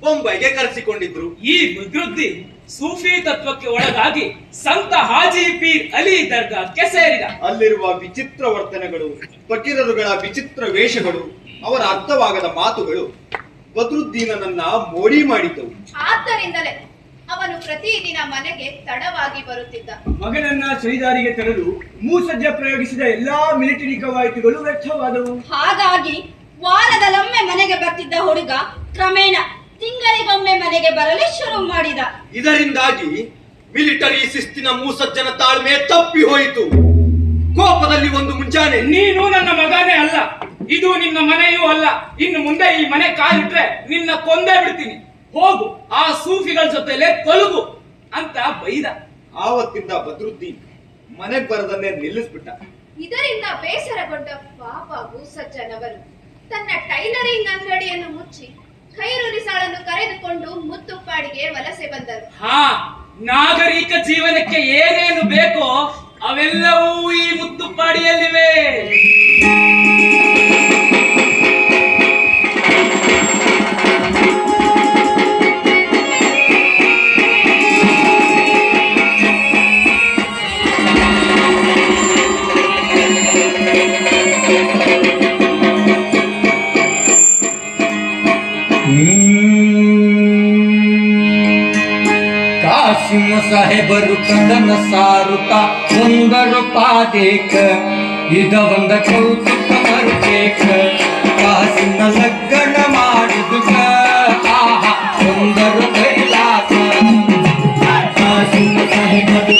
ಬೊಂಬೈಗೆ ಕರೆಸಿಕೊಂಡಿದ್ರು. ಈ ಬದ್ರುದ್ದೀನ್ ಸೂಫಿ ತತ್ವಕ್ಕೆ ಒಳಗಾಗಿ ಸಂತ ಹಾಜಿ ಪೀರ್ ಅಲಿ ದರ್ಗಾಕ್ಕೆ ಸೇರಿದ. ಅಲ್ಲಿರುವ ವಿಚಿತ್ರ ವರ್ತನೆಗಳು, ಫಕೀರರುಗಳ ವಿಚಿತ್ರ ವೇಷಗಳು, ಅವರ ಅರ್ಥವಾಗದ ಮಾತುಗಳು ಬದ್ರುದ್ದೀನನನ್ನ ಮೋಡಿ ಮಾಡಿದ್ದವು. ಆದ್ದರಿಂದಲೇ ಅವನು ಪ್ರತಿದಿನ ಮನೆಗೆ ತಡವಾಗಿ ಬರುತ್ತಿದ್ದ. ಮಗನನ್ನ ಚಳಿದಾರಿಗೆ ತರಲು ಮೂಸಜ್ಜ ಪ್ರಯೋಗಿಸಿದ ಎಲ್ಲಾ ಮಿಲಿಟರಿ ಕವಾಯತುಗಳು ವ್ಯರ್ಥವಾದವು. ಹಾಗಾಗಿ ವಾರದಲ್ಲೊಮ್ಮೆ ಮನೆಗೆ ಬರ್ತಿದ್ದ ಹುಡುಗ ಕ್ರಮೇಣ ತಿಂಗಳಿಗೊಮ್ಮೆ ಮನೆಗೆ ಬರಲು ಶುರು ಮಾಡಿದ. ಇದರಿಂದಾಗಿ ಮಿಲಿಟರಿ ಶಿಸ್ತಿನ ಮೂಸಜ್ಜನ ತಾಳ್ಮೆ ತಪ್ಪಿ ಹೋಯಿತು. ಕೋಪದಲ್ಲಿ ಒಂದು ಮುಂಜಾನೆ, ನೀನು ನನ್ನ ಮಗನೇ ಅಲ್ಲ, ಇದು ನಿನ್ನ ಮನೆಯೂ ಅಲ್ಲ, ಇನ್ನು ಮುಂದೆ ಈ ಮನೆ ಕಾಲಿಟ್ರೆ ನಿನ್ನ ಕೊಂದೇ ಬಿಡ್ತೀನಿ, ಹೋಗು ಆ ಸೂಫಿಗಳ ಜೊತೆಲೆ ತೊಲಗು ಅಂತ ಬೈದ. ಆವತ್ತಿಂದ ಬದ್ರುದ್ದೀನ್ ಮನೆಗ್ ಬರದನ್ನೇ ನಿಲ್ಲಿಸ್ಬಿಟ್ಟ. ಇದರಿಂದ ಬೇಸರಗೊಂಡ ಪಾಪ ಮೂಸಜ್ಜನವರು ತನ್ನ ಟೈಲರಿಂಗ್ ಅಂಗಡಿಯನ್ನು ಮುಚ್ಚಿ ಖೈರುನಿ ಸಾಳನ್ನು ಕರೆದುಕೊಂಡು ಮುತ್ತುಪ್ಪಾಡಿಗೆ ವಲಸೆ ಬಂದರು. ಹಾ, ನಾಗರಿಕ ಜೀವನಕ್ಕೆ ಏನೇನು ಬೇಕೋ ಅವೆಲ್ಲವೂ ಈ ಮುತ್ತುಪ್ಪಾಡಿಯಲ್ಲಿವೆ. ಕಾಸಿಮ ಸಾಹೇಬರು ಕಂದನ ಸಾರುತ್ತ ಒಂದರು ಪಾದೇಕ ಇದ ಒಂದ ಕೌತುಕ ಮರುಬೇಕ. ಕಾಸಿನ ಲಗ್ನ ಮಾಡಿದುಕ ಆಹಾ ಒಂದರು ಕೈಲಾಕ. ಕಾಸಿಮ ಸಾಹೇಬರು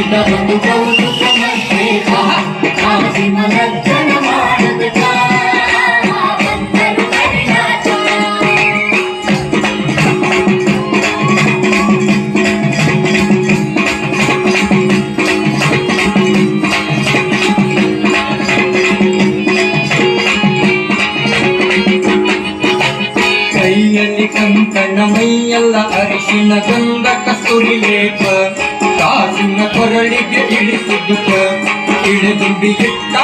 ಇದ ಒಂದು ಕೌತುಕ ಮರುಬೇಕ. ಕಾಸಿನ ಲಗ್ನ ಮಾಡಿದುಕ ಕಂಕಣ ಮೈಯೆಲ್ಲ ಅರಿಶಿನ ಗಂಧ ಕಸ್ತೂರಿ ಲೇಪ. ಕಾಸಿನ ಕೊರಳಿಗೆ ಇಳಿಸಿದುಕ ಇಳಿದುಂಬಿ ಇಟ್ಟ